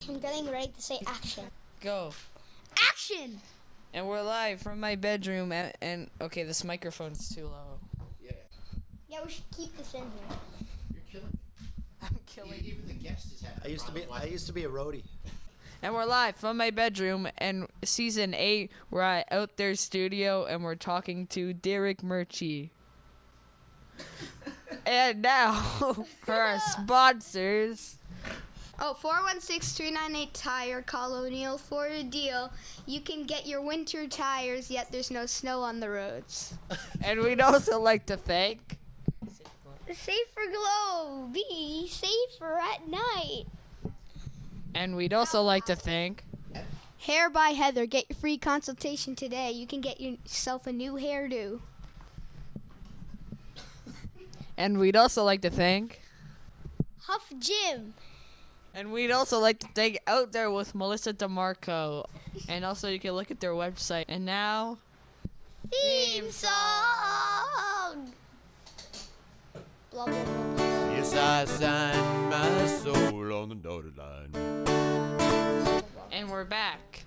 I'm getting ready to say action. Go. Action! And we're live from my bedroom, and okay, this microphone's too low. Yeah, we should keep this in here. You're killing me. I'm killing you. Even the guest is having. I used to be a roadie. And we're live from my bedroom, and season 8, we're at Out There Studio, and we're talking to Derek Murchie. And now, for our sponsors. Oh, 416-398-TIRE. Call O'Neill for a deal. You can get your winter tires, yet there's no snow on the roads. And we'd also like to thank... Safer Glow. Be safer at night. And we'd also like to thank... Hair by Heather. Get your free consultation today. You can get yourself a new hairdo. And we'd also like to thank... Huff Gym. And we'd also like to thank Out There with Melissa DeMarco. And also you can look at their website. And now... Theme song. Blah, blah, blah, blah. Yes, I signed my soul on the dotted line. And we're back.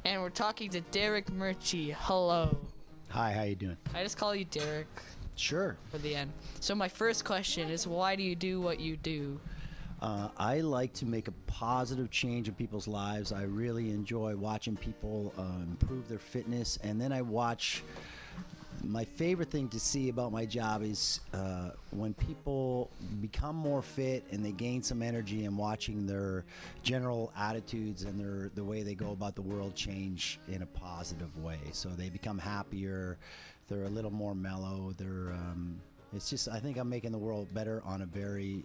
And we're talking to Derek Murchie. Hello. Hi, how you doing? I just call you Derek Sure. for the end. So my first question is, why do you do what you do? I like to make a positive change in people's lives. I really enjoy watching people improve their fitness, and then I watch. My favorite thing to see about my job is when people become more fit and they gain some energy, and watching their general attitudes and the way they go about the world change in a positive way. So they become happier. They're a little more mellow. It's just, I think I'm making the world better on a very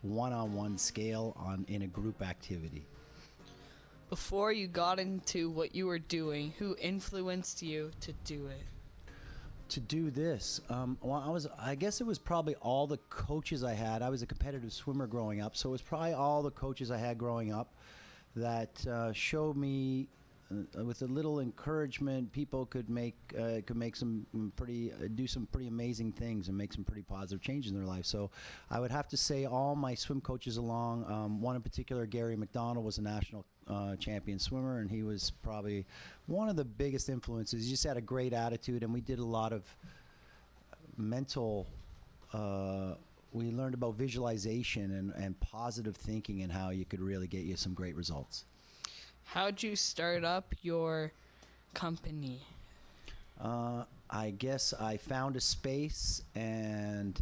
one-on-one scale in a group activity. Before you got into what you were doing, who influenced you to do it? To do this, I guess it was probably all the coaches I had. I was a competitive swimmer growing up, so it was probably all the coaches I had growing up that showed me, with a little encouragement, people could do some pretty amazing things and make some pretty positive changes in their life. So I would have to say all my swim coaches along. One in particular, Gary McDonald, was a national champion swimmer, and he was probably one of the biggest influences. He just had a great attitude, and we did a lot of mental. We learned about visualization and positive thinking, and how you could really get you some great results. How'd you start up your company? I guess I found a space, and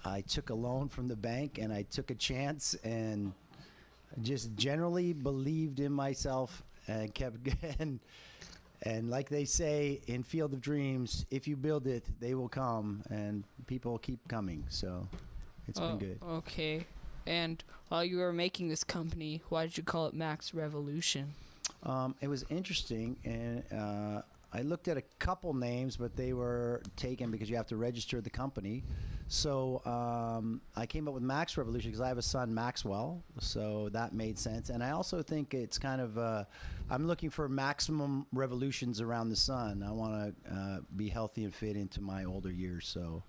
I took a loan from the bank, and I took a chance, and just generally believed in myself, and kept and like they say in Field of Dreams, if you build it, they will come, and people keep coming. So it's been good. Okay. And while you were making this company, why did you call it Max Revolution? It was interesting, and I looked at a couple names, but they were taken because you have to register the company. So I came up with Max Revolution because I have a son, Maxwell, so that made sense. And I also think it's kind of, I'm looking for maximum revolutions around the sun. I want to be healthy and fit into my older years, so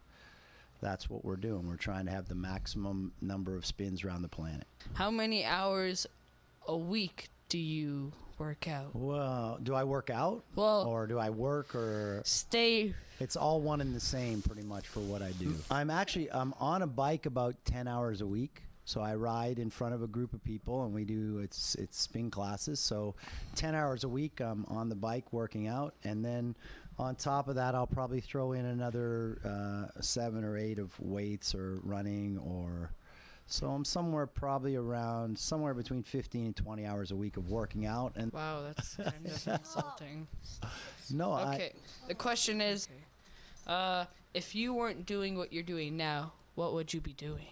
that's what we're doing. We're trying to have the maximum number of spins around the planet. How many hours a week do you work out? Well, do I work out? Well, or do I work, or stay? It's all one and the same pretty much for what I do. I'm on a bike about 10 hours a week. So I ride in front of a group of people, and we do it's spin classes. So 10 hours a week I'm on the bike working out, and then on top of that I'll probably throw in another 7 or 8 of weights or running, or so I'm somewhere between 15 and 20 hours a week of working out. And Wow, that's kind of insulting. No, Okay, the question is, if you weren't doing what you're doing now, what would you be doing?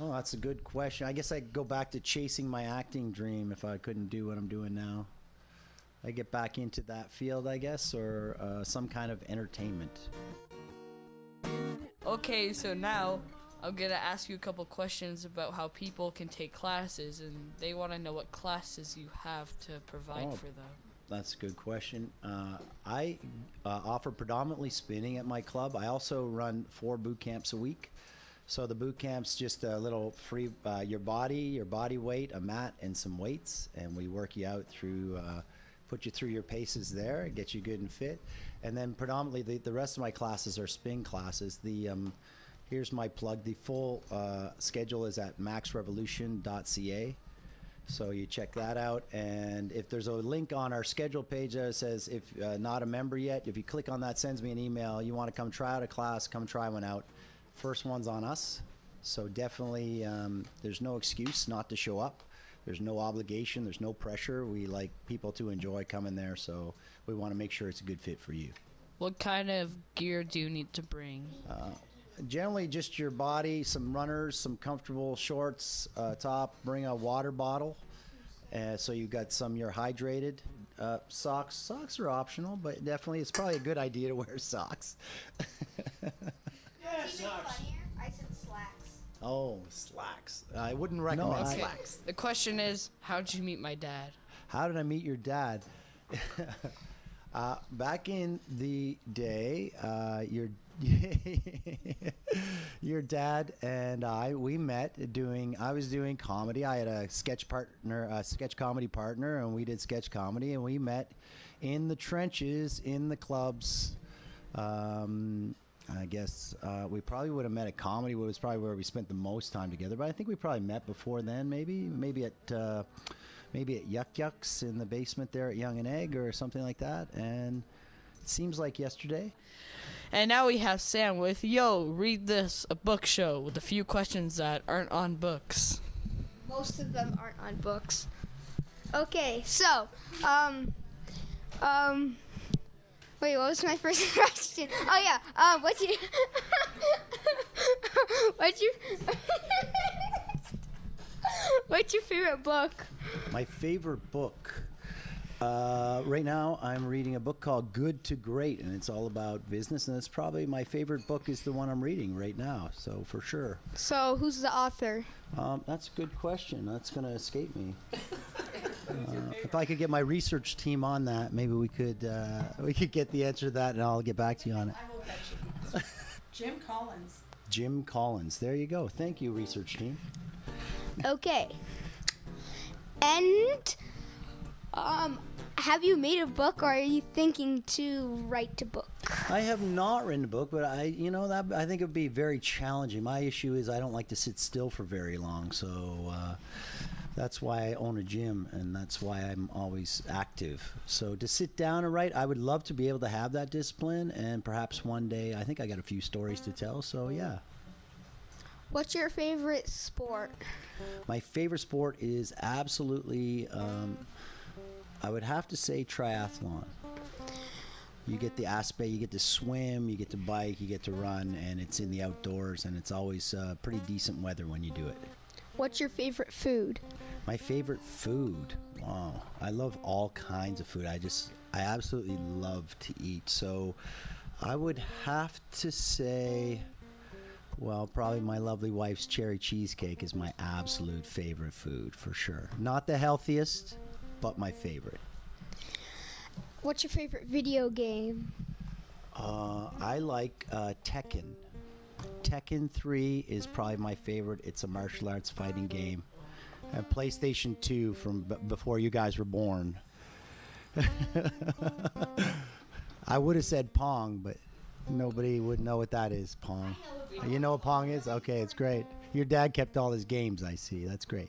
Oh, that's a good question. I guess I'd go back to chasing my acting dream if I couldn't do what I'm doing now. I'd get back into that field, I guess, or some kind of entertainment. Okay, so now I'm going to ask you a couple questions about how people can take classes, and they want to know what classes you have to provide for them. That's a good question. I offer predominantly spinning at my club. I also run 4 boot camps a week. So the boot camp's just a little free, your body weight, a mat, and some weights, and we work you out through, put you through your paces there, get you good and fit, and then predominantly the rest of my classes are spin classes. Here's my plug. The full schedule is at maxrevolution.ca. So you check that out, and if there's a link on our schedule page that says if not a member yet, if you click on that, sends me an email. You want to come try out a class, come try one out. First one's on us. So definitely there's no excuse not to show up. There's no obligation. There's no pressure. We like people to enjoy coming there, so we want to make sure it's a good fit for you. What kind of gear do you need to bring? Generally just your body, some runners, some comfortable shorts, top, bring a water bottle, so you've got you're hydrated. Socks are optional, but definitely it's probably a good idea to wear socks. Yeah, socks. I said slacks. Oh, slacks. I wouldn't recommend slacks. The question is, how'd you meet my dad? How did I meet your dad? Back in the day, your dad and we met I was doing comedy. I had a sketch comedy partner, and we did sketch comedy, and we met in the trenches, in the clubs. I guess we probably would have met at comedy. It was probably where we spent the most time together, but I think we probably met before then, maybe at Yuck Yucks in the basement there at Young and Egg or something like that. And it seems like yesterday. And now we have Sam with, read this, a book show with a few questions that aren't on books. Most of them aren't on books. Okay, so, wait, what was my first question? Oh yeah, what's your, what's your favorite book? My favorite book. Right now, I'm reading a book called Good to Great, and it's all about business, and it's probably my favorite book is the one I'm reading right now, so for sure. So, who's the author? That's a good question. That's going to escape me. If I could get my research team on that, maybe we could get the answer to that, and I'll get back to you on it. I hope that should Jim Collins. Jim Collins. There you go. Thank you, research team. Okay. And have you made a book, or are you thinking to write a book? I have not written a book, but I think it would be very challenging. My issue is I don't like to sit still for very long, so that's why I own a gym, and that's why I'm always active. So to sit down and write, I would love to be able to have that discipline, and perhaps one day, I think I got a few stories to tell, so yeah. What's your favorite sport? My favorite sport is absolutely, I would have to say triathlon. You get the aspect, you get to swim, you get to bike, you get to run, and it's in the outdoors, and it's always pretty decent weather when you do it. What's your favorite food? My favorite food? Wow. I love all kinds of food. I absolutely love to eat. So I would have to say, well, probably my lovely wife's cherry cheesecake is my absolute favorite food, for sure. Not the healthiest, but my favorite. What's your favorite video game? I like Tekken. Tekken 3 is probably my favorite. It's a martial arts fighting game. And PlayStation 2 from before you guys were born. I would have said Pong, but nobody would know what that is, Pong. You know what Pong is? Okay, it's great. Your dad kept all his games, I see. That's great.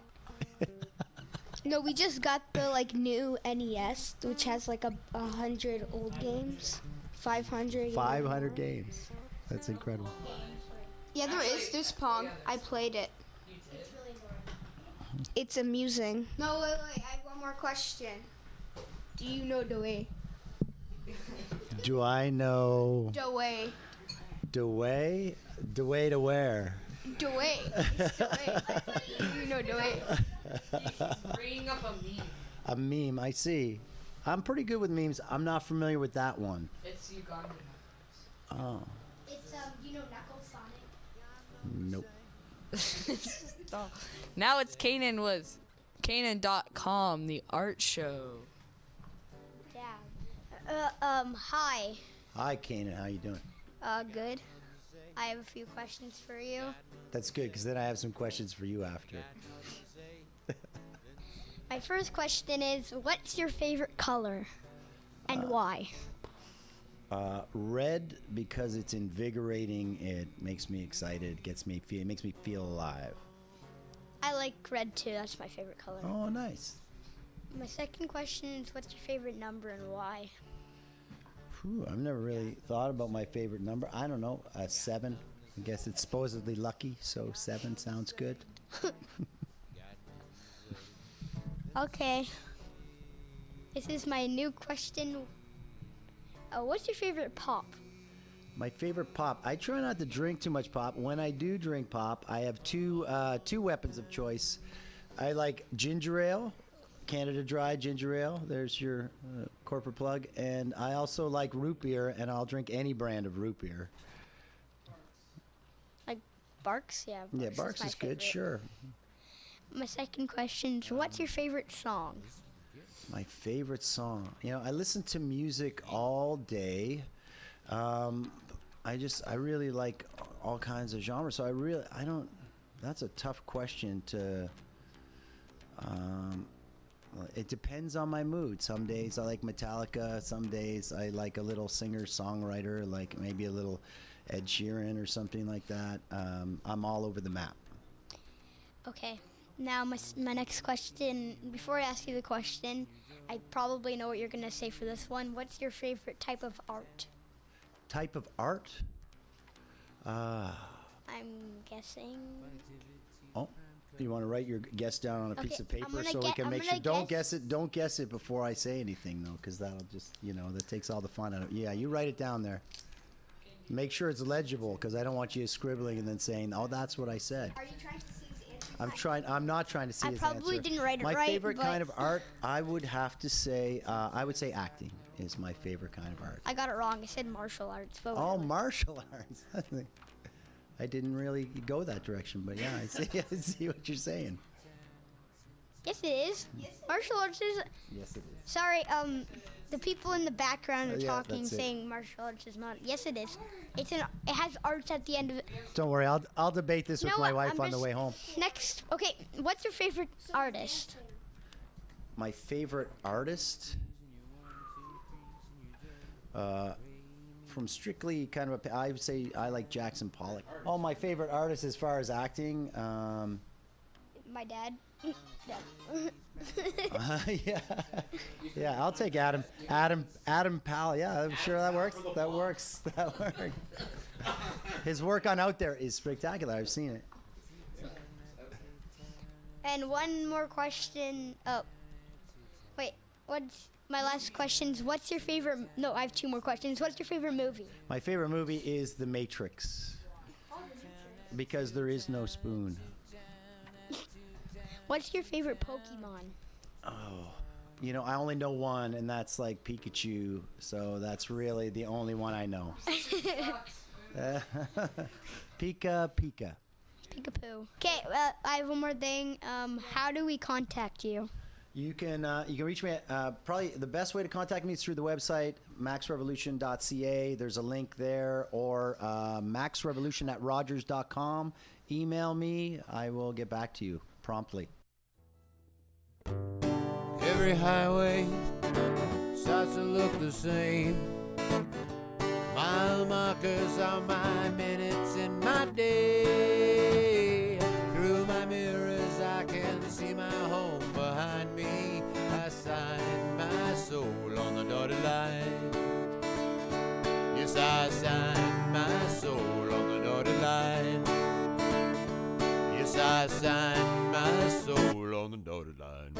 No, we just got the new NES, which has 100 old games. 500. 500 games. That's incredible. Yeah, there is. There's Pong. I played it. It's amusing. No, wait. I have one more question. Do you know the way? Do I know The way. the way? The way to where? The way. It's the way. You know the way. Bringing up a meme. A meme, I see. I'm pretty good with memes. I'm not familiar with that one. It's Ugandan. Oh, It's Knuckles Sonic. nope. Stop. Now it's Kanaan with Kanaan.com, the art show. Yeah. Hi. Hi, Kanaan. How you doing? Good. I have a few questions for you. That's good, because then I have some questions for you after. My first question is, what's your favorite color and why? Red, because it's invigorating. It makes me excited. It makes me feel alive. I like red too. That's my favorite color. Oh, nice. My second question is, what's your favorite number and why? Whew, I've never really thought about my favorite number. I don't know. 7. I guess it's supposedly lucky, so 7 sounds good. Okay. This is my new question. What's your favorite pop? My favorite pop. I try not to drink too much pop. When I do drink pop, I have two weapons of choice. I like ginger ale, Canada Dry ginger ale. There's your corporate plug. And I also like root beer, and I'll drink any brand of root beer. Like Barks? Yeah, Yeah, Barks Barks my is good, favorite. sure. My second question is, what's your favorite song? My favorite song. You know, I listen to music all day. I really like all kinds of genres. So that's a tough question to, it depends on my mood. Some days I like Metallica. Some days I like a little singer-songwriter, like maybe a little Ed Sheeran or something like that. I'm all over the map. Okay. Now my next question, before I ask you the question, I probably know what you're going to say for this one. What's your favorite type of art? Type of art? I'm guessing. Oh, you want to write your guess down on a piece of paper so we can I'm make gonna sure? Don't guess. Don't guess it before I say anything, though, because that'll just, that takes all the fun out of it. Yeah, you write it down there. Make sure it's legible, because I don't want you scribbling and then saying, "Oh, that's what I said." Are you trying to see his answer? I'm not trying to see his answer. I probably didn't write it right. My favorite but kind of art, I would have to say, acting is my favorite kind of art. I got it wrong. I said martial arts. But Oh, whatever. martial arts. I didn't really go that direction, but yeah, I see what you're saying. Yes, it is. Martial arts is. Yes, it is. Sorry, the people in the background are Yeah, talking, that's it. saying martial arts is not. Yes, it is. It has arts at the end of it. Don't worry, I'll debate this with No, my wife I'm on the just- way home. Next, okay, what's your favorite artist? My favorite artist, from strictly kind of I would say I like Jackson Pollock. Oh, my favorite artist as far as acting, My dad. yeah, I'll take Adam Powell. Yeah, I'm sure that works. That works. His work on Out There is spectacular. I've seen it. And one more question. Oh, wait. What's my last question? Is what's your favorite? No, I have 2 more questions. What's your favorite movie? My favorite movie is The Matrix, because there is no spoon. What's your favorite Pokemon? Oh, I only know one, and that's like Pikachu. So that's really the only one I know. Pika. Peekapoo. Okay, I have one more thing. How do we contact you? You can reach me at probably the best way to contact me is through the website maxrevolution.ca. There's a link there, or maxrevolution@rogers.com. Email me. I will get back to you promptly. Every highway starts to look the same. Mile markers are my minutes in my day. Through my mirrors I can see my home behind me. I signed my soul on the dotted line. Yes, I signed my soul on the dotted line. Yes, I signed my soul on the dotted line.